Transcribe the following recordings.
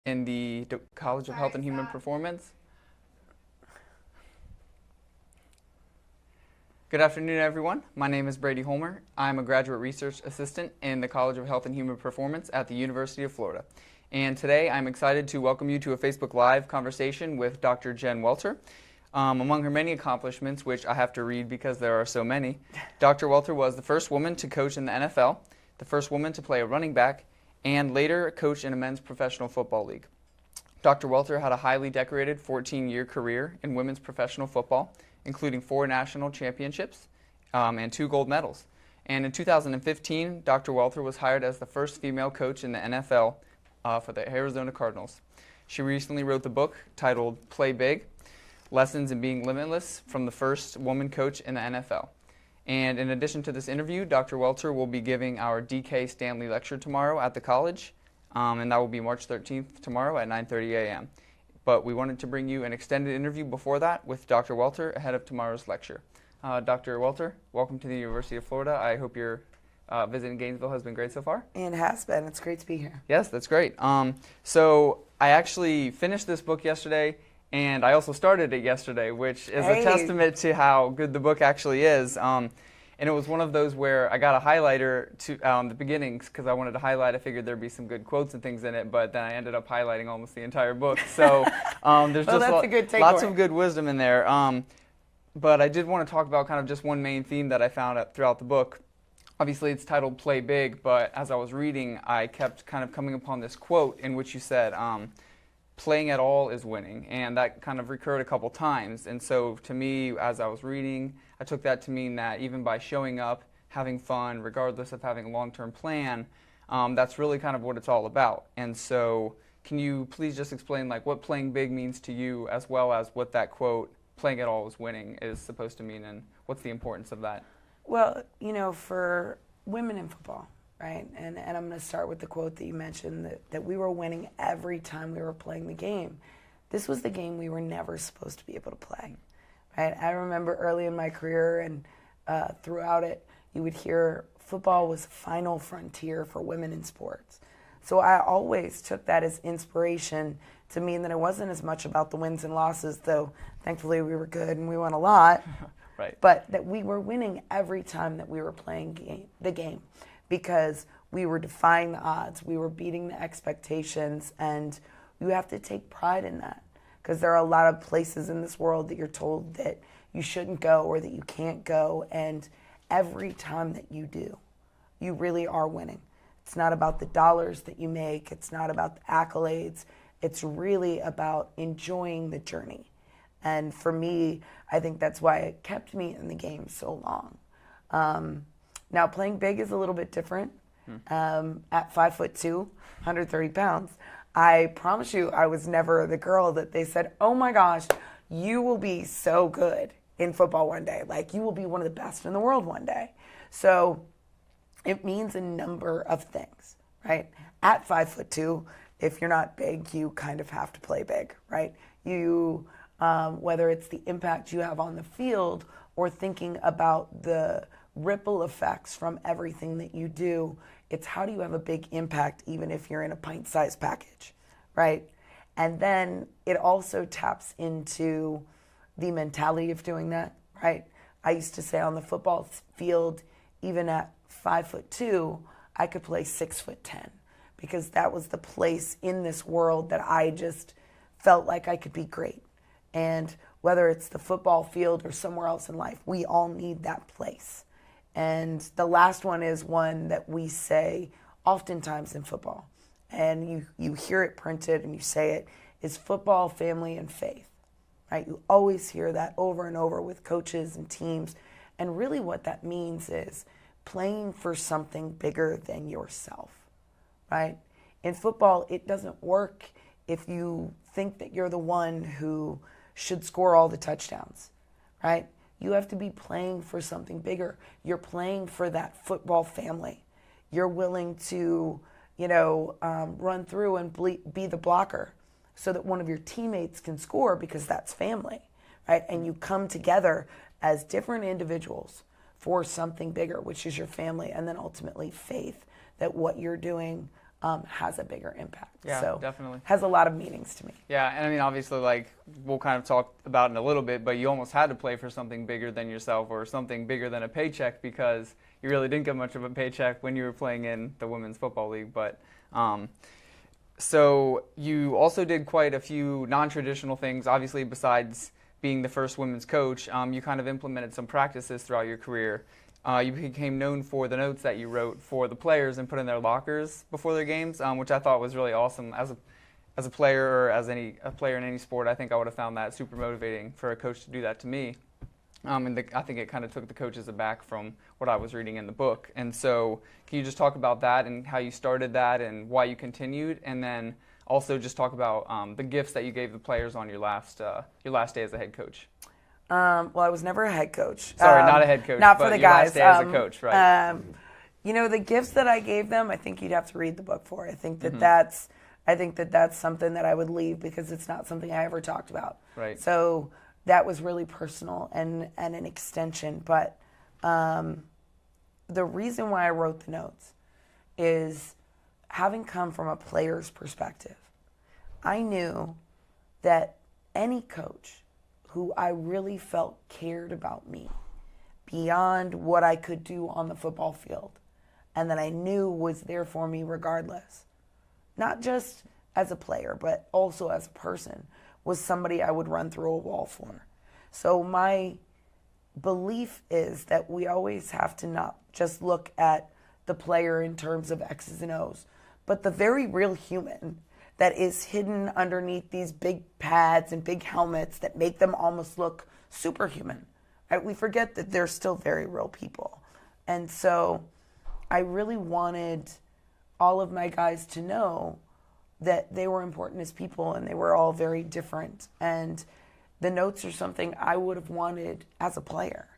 in the College of Health and Human Performance. Good afternoon, everyone. My name is Brady Holmer. I'm a graduate research assistant in the College of Health and Human Performance at the University of Florida. And today I'm excited to welcome you to a Facebook Live conversation with Dr. Jen Welter. Among her many accomplishments, which I have to read because there are so many, Dr. Welter was the first woman to coach in the NFL, the first woman to play a running back, and later coached in a men's professional football league. Dr. Welter had a highly decorated 14-year career in women's professional football, including 4 national championships and 2 gold medals. And in 2015, Dr. Welter was hired as the first female coach in the NFL for the Arizona Cardinals. She recently wrote the book titled Play Big, Lessons in Being Limitless from the First Woman Coach in the NFL. And in addition to this interview, Dr. Welter will be giving our DK Stanley Lecture tomorrow at the college, and that will be March 13th tomorrow at 9:30 a.m. But we wanted to bring you an extended interview before that with Dr. Welter ahead of tomorrow's lecture. Dr. Welter, welcome to the University of Florida. I hope your visit in Gainesville has been great so far. It has been. It's great to be here. Yes, that's great. So I actually finished this book yesterday, and I also started it yesterday, which is a testament to how good the book actually is. And it was one of those where I got a highlighter to the beginnings because I wanted to highlight. I figured there'd be some good quotes and things in it, but then I ended up highlighting almost the entire book. So there's just lots of good wisdom in there. But I did want to talk about kind of just one main theme that I found throughout the book. Obviously, it's titled Play Big, but as I was reading, I kept kind of coming upon this quote in which you said, playing at all is winning, and that kind of recurred a couple times. And so to me, as I was reading, I took that to mean that even by showing up, having fun, regardless of having a long-term plan, that's really kind of what it's all about. And so can you please just explain like what playing big means to you, as well as what that quote, playing at all is winning, is supposed to mean, and what's the importance of that? Well, you know, for women in football, right, and I'm going to start with the quote that you mentioned, that we were winning every time we were playing the game. This was the game we were never supposed to be able to play, right? I remember early in my career and throughout it, you would hear football was the final frontier for women in sports. So I always took that as inspiration to mean that it wasn't as much about the wins and losses, though thankfully we were good and we won a lot, right. But that we were winning every time that we were playing the game. Because we were defying the odds, we were beating the expectations, and you have to take pride in that. Because there are a lot of places in this world that you're told that you shouldn't go or that you can't go, and every time that you do, you really are winning. It's not about the dollars that you make, it's not about the accolades, it's really about enjoying the journey. And for me, I think that's why it kept me in the game so long. Now, playing big is a little bit different. At 5'2", 130 pounds, I promise you I was never the girl that they said, oh my gosh, you will be so good in football one day. Like, you will be one of the best in the world one day. So it means a number of things, right? At 5'2", if you're not big, you kind of have to play big, right? You, whether it's the impact you have on the field or thinking about the ripple effects from everything that you do, it's how do you have a big impact even if you're in a pint-sized package, right? And then it also taps into the mentality of doing that, right? I used to say on the football field, even at 5'2", I could play 6'10", because that was the place in this world that I just felt like I could be great. And whether it's the football field or somewhere else in life, we all need that place. And the last one is one that we say oftentimes in football, and you hear it printed and you say it, is football, family, and faith, right? You always hear that over and over with coaches and teams, and really what that means is playing for something bigger than yourself, right? In football, it doesn't work if you think that you're the one who should score all the touchdowns, right? You have to be playing for something bigger. You're playing for that football family. You're willing to, run through and be the blocker so that one of your teammates can score, because that's family, right? And you come together as different individuals for something bigger, which is your family, and then ultimately faith that what you're doing has a bigger impact. Yeah, so definitely. Has a lot of meanings to me. Yeah, and I mean, obviously, like, we'll kind of talk about it in a little bit, but you almost had to play for something bigger than yourself or something bigger than a paycheck because you really didn't get much of a paycheck when you were playing in the Women's Football League. But so you also did quite a few non-traditional things, obviously, besides being the first women's coach. You kind of implemented some practices throughout your career. You became known for the notes that you wrote for the players and put in their lockers before their games, which I thought was really awesome. As a player or as a player in any sport, I think I would have found that super motivating for a coach to do that to me. I think it kind of took the coaches aback from what I was reading in the book. And so can you just talk about that and how you started that and why you continued? And then also just talk about the gifts that you gave the players on your last day as a head coach. Well, I was never a head coach. Sorry, not a head coach. Not but for the your guys. Last day as a coach, right? You know, the gifts that I gave them, I think you'd have to read the book for. I think that that's something that I would leave because it's not something I ever talked about. Right. So that was really personal and an extension. But the reason why I wrote the notes is having come from a player's perspective, I knew that any coach who I really felt cared about me beyond what I could do on the football field and that I knew was there for me regardless, not just as a player, but also as a person, was somebody I would run through a wall for. So my belief is that we always have to not just look at the player in terms of X's and O's, but the very real human that is hidden underneath these big pads and big helmets that make them almost look superhuman. Right? We forget that they're still very real people. And so I really wanted all of my guys to know that they were important as people and they were all very different. And the notes are something I would have wanted as a player.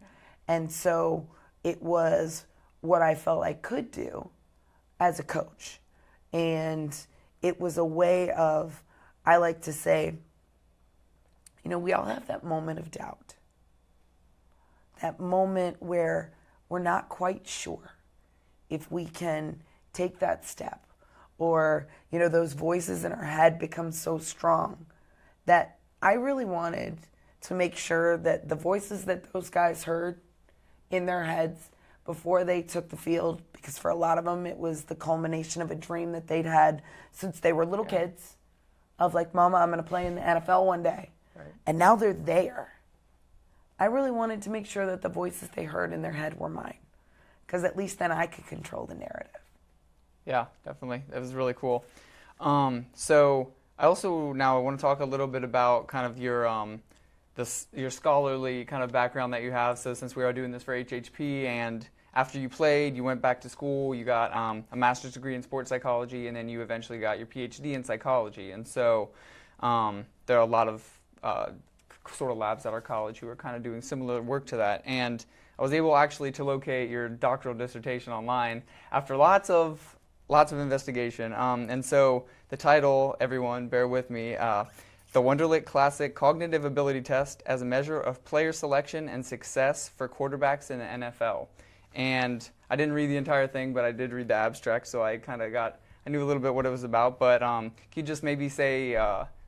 And so it was what I felt I could do as a coach. And it was a way of, I like to say, you know, we all have that moment of doubt. That moment where we're not quite sure if we can take that step. Or, you know, those voices in our head become so strong that I really wanted to make sure that the voices that those guys heard in their heads before they took the field, because for a lot of them it was the culmination of a dream that they'd had since they were little kids, of like, Mama, I'm going to play in the NFL one day. Right. And now they're there. I really wanted to make sure that the voices they heard in their head were mine, because at least then I could control the narrative. Yeah, definitely. That was really cool. So I also now want to talk a little bit about kind of your your scholarly kind of background that you have. So since we are doing this for HHP, and after you played, you went back to school, you got a master's degree in sports psychology, and then you eventually got your PhD in psychology. And so there are a lot of sort of labs at our college who are kind of doing similar work to that. And I was able actually to locate your doctoral dissertation online after lots of investigation. And so the title, everyone, bear with me, The Wonderlic Classic Cognitive Ability Test as a Measure of Player Selection and Success for Quarterbacks in the NFL. And I didn't read the entire thing, but I did read the abstract, so I knew a little bit what it was about. But can you just maybe say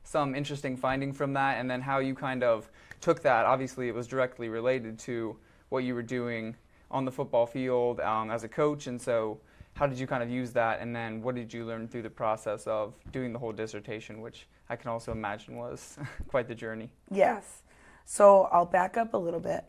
some interesting finding from that, and then how you kind of took that? Obviously, it was directly related to what you were doing on the football field as a coach, and so how did you kind of use that, and then what did you learn through the process of doing the whole dissertation, which I can also imagine was quite the journey? Yes. So I'll back up a little bit.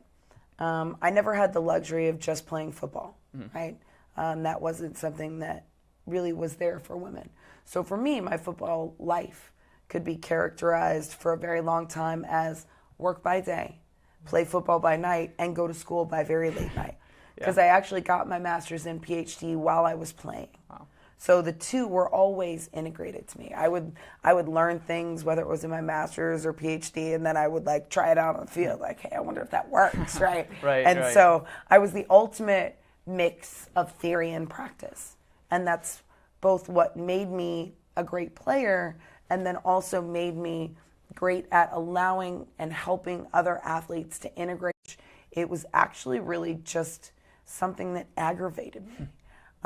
I never had the luxury of just playing football, right? That wasn't something that really was there for women. So for me, my football life could be characterized for a very long time as work by day, play football by night, and go to school by very late night. Because I actually got my master's and PhD while I was playing. Wow. So the two were always integrated to me. I would learn things, whether it was in my master's or PhD, and then I would like try it out on the field. Like, hey, I wonder if that works, right? Right. So I was the ultimate mix of theory and practice. And that's both what made me a great player and then also made me great at allowing and helping other athletes to integrate. It was actually really just something that aggravated me.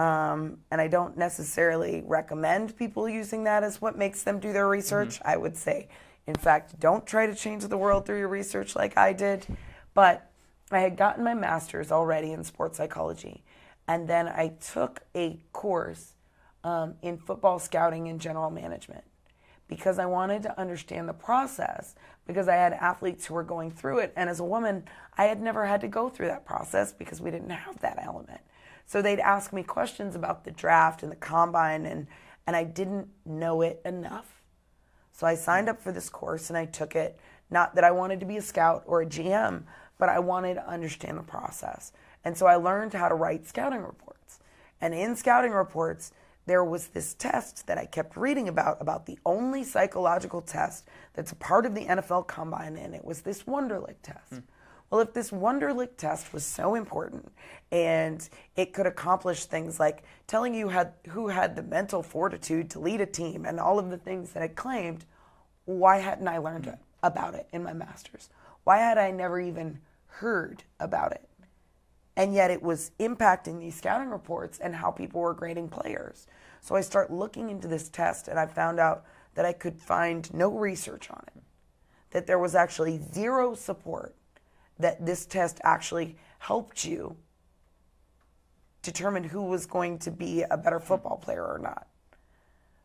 And I don't necessarily recommend people using that as what makes them do their research. I would say, in fact, don't try to change the world through your research like I did. But I had gotten my master's already in sports psychology. And then I took a course in football scouting and general management because I wanted to understand the process, because I had athletes who were going through it. And as a woman, I had never had to go through that process because we didn't have that element. So they'd ask me questions about the draft and the combine, and I didn't know it enough. So I signed up for this course and I took it, not that I wanted to be a scout or a GM, but I wanted to understand the process. And so I learned how to write scouting reports. And in scouting reports, there was this test that I kept reading about the only psychological test that's a part of the NFL Combine, and it was this Wonderlic test. Well, if this Wonderlic test was so important and it could accomplish things like telling you who had the mental fortitude to lead a team and all of the things that it claimed, why hadn't I learned about it in my master's? Why had I never even heard about it? And yet it was impacting these scouting reports and how people were grading players. So I start looking into this test, and I found out that I could find no research on it, that there was actually zero support that this test actually helped you determine who was going to be a better football player or not.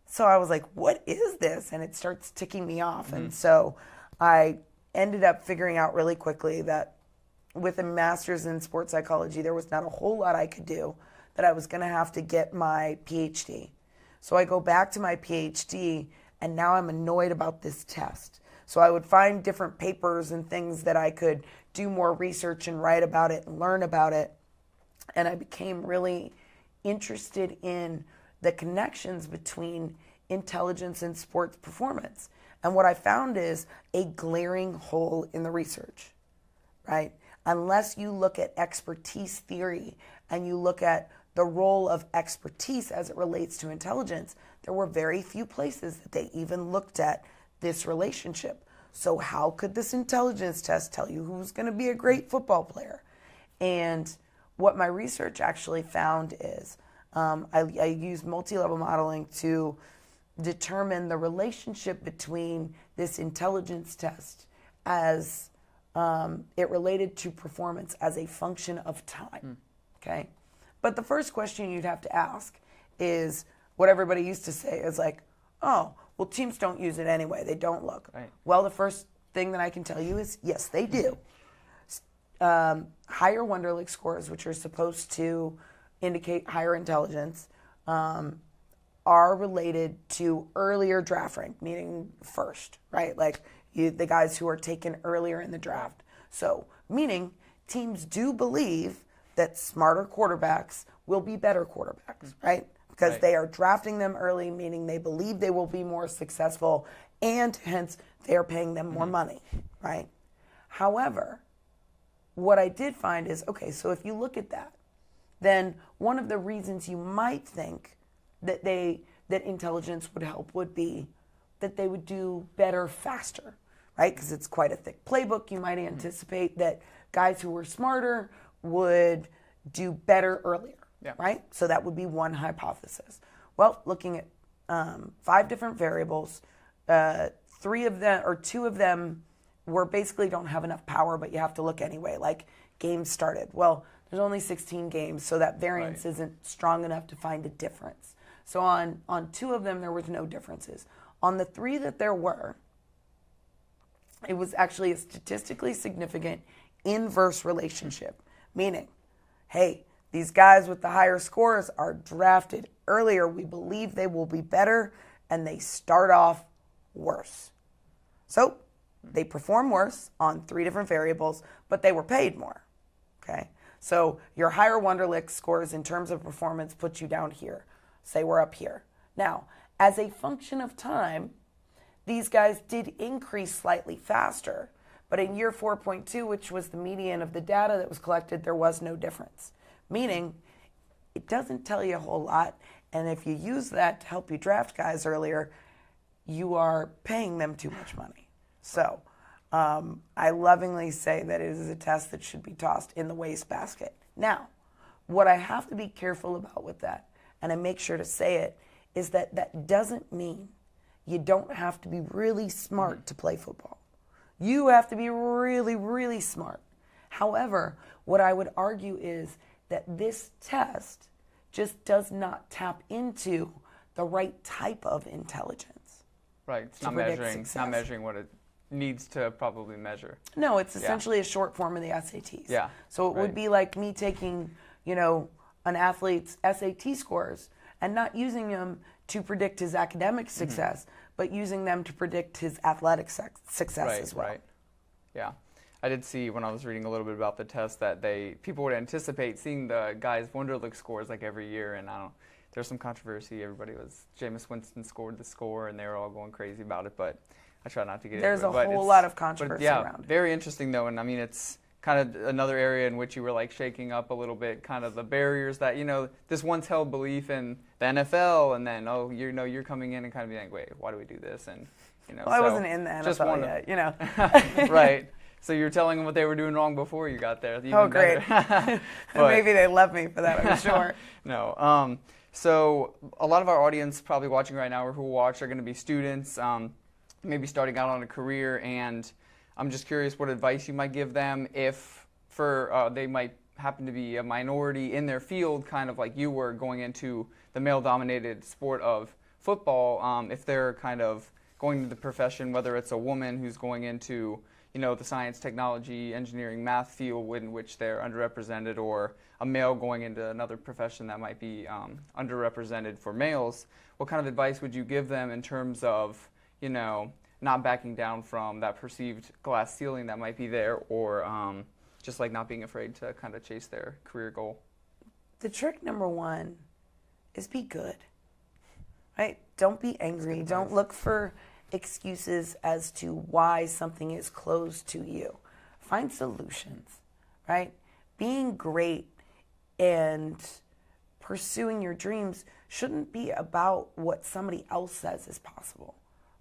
So I was like, what is this? And it starts ticking me off. And so I ended up figuring out really quickly that with a master's in sports psychology, there was not a whole lot I could do, that I was going to have to get my PhD. So I go back to my PhD, and now I'm annoyed about this test. So I would find different papers and things that I could do more research and write about it and learn about it. And I became really interested in the connections between intelligence and sports performance. And what I found is a glaring hole in the research, right? Unless you look at expertise theory and you look at the role of expertise as it relates to intelligence, there were very few places that they even looked at this relationship. So how could this intelligence test tell you who's going to be a great football player? And what my research actually found is I used multi-level modeling to determine the relationship between this intelligence test as it related to performance as a function of time, okay? But the first question you'd have to ask is what everybody used to say is like, oh, well, teams don't use it anyway. They don't look. Right. Well, the first thing that I can tell you is, yes, they do. Higher Wonderlic scores, which are supposed to indicate higher intelligence, are related to earlier draft rank, meaning first, right? Like the guys who are taken earlier in the draft. So, meaning teams do believe that smarter quarterbacks will be better quarterbacks, right? Because they are drafting them early, meaning they believe they will be more successful, and hence they are paying them more money, right? However, what I did find is, okay, so if you look at that, then one of the reasons you might think that intelligence would help would be that they would do better faster, right? Because it's quite a thick playbook. You might anticipate that guys who were smarter would do better earlier, right? So that would be one hypothesis. Well, looking at 5 different variables, 3 of them or 2 of them were basically don't have enough power, but you have to look anyway, like games started. Well, there's only 16 games, so that variance isn't strong enough to find a difference. So on 2 of them, there was no differences. On the 3 that there were, it was actually a statistically significant inverse relationship, meaning, hey, these guys with the higher scores are drafted earlier. We believe they will be better, and they start off worse. So they perform worse on 3 different variables, but they were paid more, okay? So your higher Wonderlic scores in terms of performance put you down here. Say we're up here. Now, as a function of time, these guys did increase slightly faster, but in year 4.2, which was the median of the data that was collected, there was no difference. Meaning, it doesn't tell you a whole lot, and if you use that to help you draft guys earlier, you are paying them too much money. So I lovingly say that it is a test that should be tossed in the wastebasket. Now, what I have to be careful about with that, and I make sure to say it, is that that doesn't mean you don't have to be really smart to play football. You have to be really, really smart. However, what I would argue is that this test just does not tap into the right type of intelligence. Right. It's not measuring what it needs to probably measure. No, it's essentially a short form of the SATs. Yeah. So it would be like me taking, an athlete's SAT scores and not using them to predict his academic success, but using them to predict his athletic success as well. Right. Yeah. I did see when I was reading a little bit about the test that people would anticipate seeing the guys' Wonderlic scores like every year, and there's some controversy. Jameis Winston scored the score, and they were all going crazy about it, but I try not to get into it. There's a whole lot of controversy around it. Very interesting though, and I mean it's kind of another area in which you were like shaking up a little bit, kind of the barriers that this once held belief in the NFL, and then you're coming in and kind of being like, wait, why do we do this? And well, I wasn't in the NFL yet, Right. So you were telling them what they were doing wrong before you got there. Oh, great. Maybe they love me for that, I'm sure. No. So a lot of our audience probably watching right now or who will watch are going to be students, maybe starting out on a career, and I'm just curious what advice you might give them if they might happen to be a minority in their field, kind of like you were going into the male-dominated sport of football, if they're kind of going into the profession, whether it's a woman who's going into the science, technology, engineering, math field in which they're underrepresented, or a male going into another profession that might be underrepresented for males. What kind of advice would you give them in terms of, not backing down from that perceived glass ceiling that might be there, or just like not being afraid to kind of chase their career goal? The trick number one is be good, right? Don't be angry. Don't look for excuses as to why something is closed to you. Find solutions, right? Being great and pursuing your dreams shouldn't be about what somebody else says is possible,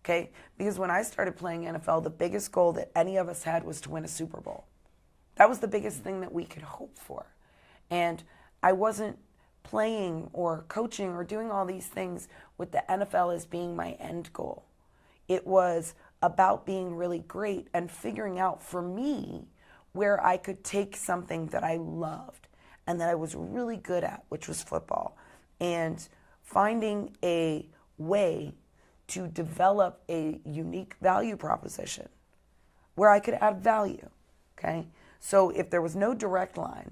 okay? Because when I started playing NFL, the biggest goal that any of us had was to win a Super Bowl. That was the biggest thing that we could hope for. And I wasn't playing or coaching or doing all these things with the NFL as being my end goal. It was about being really great and figuring out for me where I could take something that I loved and that I was really good at, which was football, and finding a way to develop a unique value proposition where I could add value, okay? So if there was no direct line,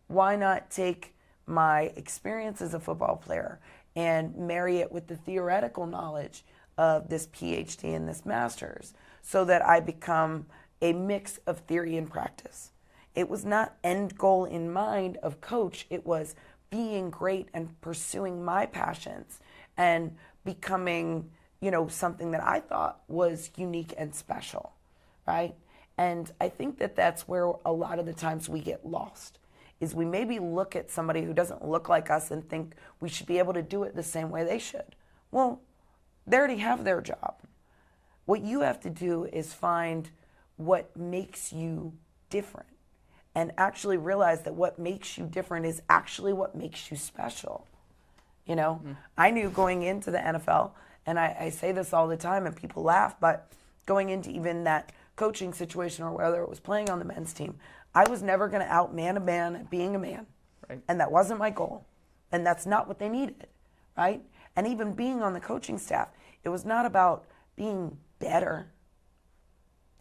why not take my experience as a football player and marry it with the theoretical knowledge of this PhD and this master's, so that I become a mix of theory and practice. It was not end goal in mind of coach. It was being great and pursuing my passions and becoming, something that I thought was unique and special, right? And I think that that's where a lot of the times we get lost, is we maybe look at somebody who doesn't look like us and think we should be able to do it the same way they should. Well, they already have their job. What you have to do is find what makes you different and actually realize that what makes you different is actually what makes you special. I knew going into the NFL, and I say this all the time and people laugh, but going into even that coaching situation or whether it was playing on the men's team, I was never going to outman a man at being a man. Right. And that wasn't my goal. And that's not what they needed, right? And even being on the coaching staff, it was not about being better.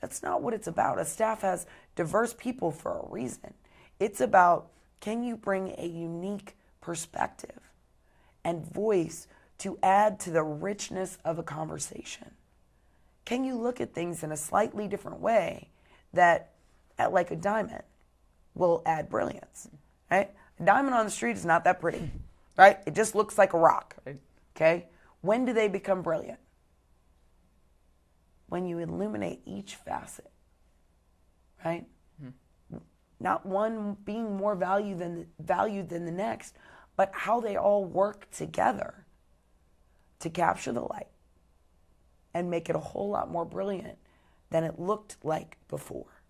That's not what it's about. A staff has diverse people for a reason. It's about, can you bring a unique perspective and voice to add to the richness of a conversation? Can you look at things in a slightly different way that, like a diamond, will add brilliance, right? A diamond on the street is not that pretty, right? It just looks like a rock, okay? When do they become brilliant? When you illuminate each facet, right? Not one being more valued than the next, but how they all work together to capture the light and make it a whole lot more brilliant than it looked like before.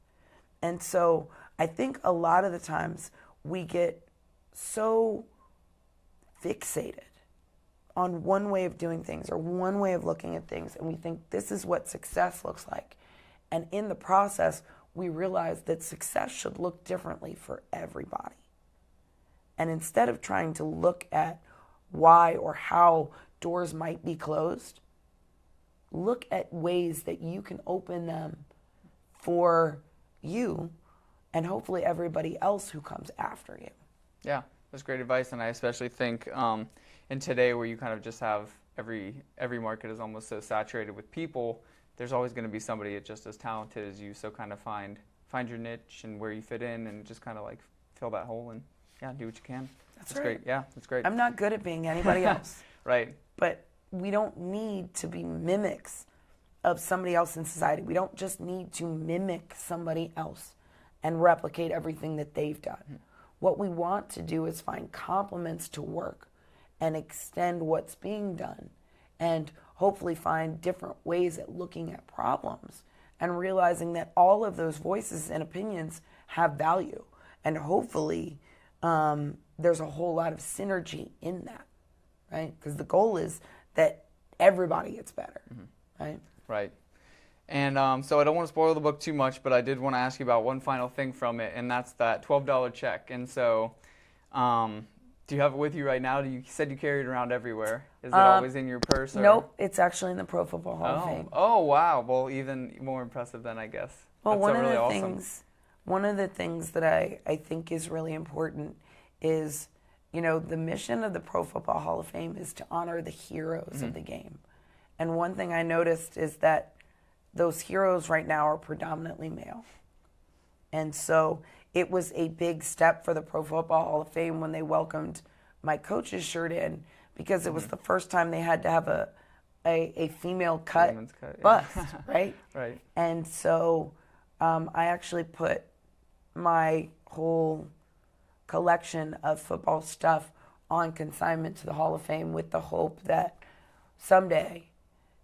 And so I think a lot of the times we get so fixated on one way of doing things or one way of looking at things, and we think this is what success looks like. And in the process, we realize that success should look differently for everybody. And instead of trying to look at why or how doors might be closed, look at ways that you can open them for you and hopefully everybody else who comes after you. Yeah, that's great advice, and I especially think in today where you kind of just have every market is almost so saturated with people, there's always going to be somebody just as talented as you, so kind of find your niche and where you fit in and just kind of like fill that hole and do what you can. That's right. Great. Yeah, that's great. I'm not good at being anybody else. Right. But we don't need to be mimics of somebody else in society. We don't just need to mimic somebody else and replicate everything that they've done. Mm-hmm. What we want to do is find complements to work and extend what's being done and hopefully find different ways at looking at problems and realizing that all of those voices and opinions have value. And hopefully there's a whole lot of synergy in that, right? Because the goal is that everybody gets better, right? Right. And so I don't want to spoil the book too much, but I did want to ask you about one final thing from it, and that's that $12 check. And so do you have it with you right now? You said you carry it around everywhere. Is it always in your purse? Or? Nope, it's actually in the Pro Football Hall of Fame. Oh, wow. Well, even more impressive then, I guess. Well, that's one of the things that I think is really important is, the mission of the Pro Football Hall of Fame is to honor the heroes of the game. And one thing I noticed is that those heroes right now are predominantly male. And so it was a big step for the Pro Football Hall of Fame when they welcomed my coach's shirt in, because it was the first time they had to have a female cut bust, right? Right. And so I actually put my whole collection of football stuff on consignment to the Hall of Fame with the hope that someday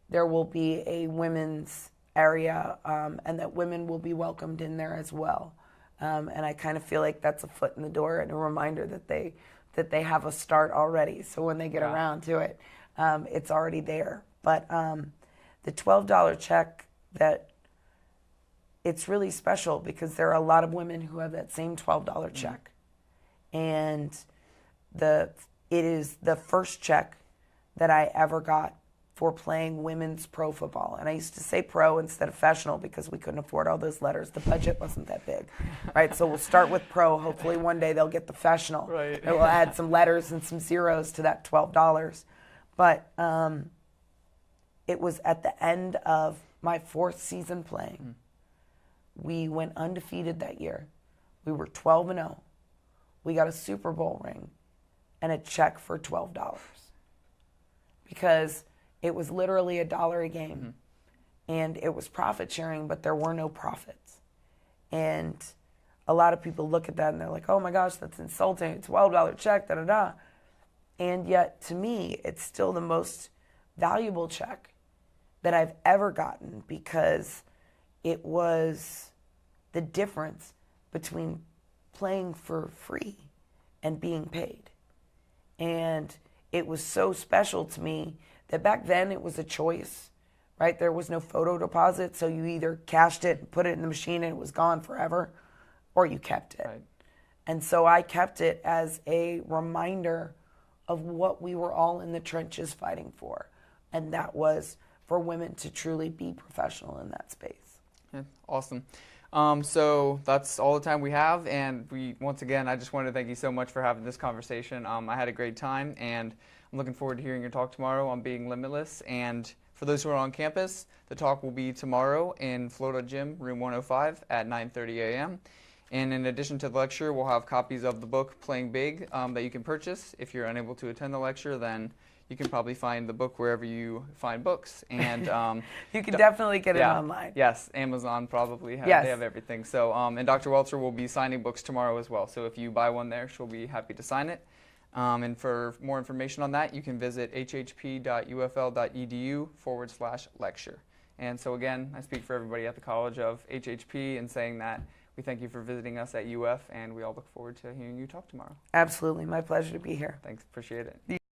there will be a women's area and that women will be welcomed in there as well. And I kind of feel like that's a foot in the door and a reminder that they have a start already. So when they get around to it, it's already there. But the $12 check, that it's really special because there are a lot of women who have that same $12 check. And it is the first check that I ever got for playing women's pro football. And I used to say pro instead of professional because we couldn't afford all those letters. The budget wasn't that big, right? So we'll start with pro. Hopefully one day they'll get the professional. Right. And we'll add some letters and some zeros to that $12. But it was at the end of my 4th season playing. We went undefeated that year. We were 12-0. We got a Super Bowl ring and a check for $12 because it was literally $1 a game, and it was profit sharing, but there were no profits. And a lot of people look at that and they're like, "Oh my gosh, that's insulting! It's a $12 check, da da da." And yet, to me, it's still the most valuable check that I've ever gotten because it was the difference between playing for free and being paid. And it was so special to me that back then it was a choice, right? There was no photo deposit, so you either cashed it and put it in the machine and it was gone forever, or you kept it. Right. And so I kept it as a reminder of what we were all in the trenches fighting for, and that was for women to truly be professional in that space. Yeah, awesome. So that's all the time we have, and once again, I just wanted to thank you so much for having this conversation. I had a great time, and I'm looking forward to hearing your talk tomorrow on being limitless. And for those who are on campus, the talk will be tomorrow in Florida Gym, room 105 at 9:30 a.m. And in addition to the lecture, we'll have copies of the book Playing Big that you can purchase. If you're unable to attend the lecture, then you can probably find the book wherever you find books. And you can definitely get it online. Yes, Amazon probably they have everything. So and Dr. Welter will be signing books tomorrow as well. So if you buy one there, she'll be happy to sign it. And for more information on that, you can visit hhp.ufl.edu/lecture. And so again, I speak for everybody at the College of HHP in saying that We thank you for visiting us at UF, and we all look forward to hearing you talk tomorrow. Absolutely. My pleasure to be here. Thanks. Appreciate it.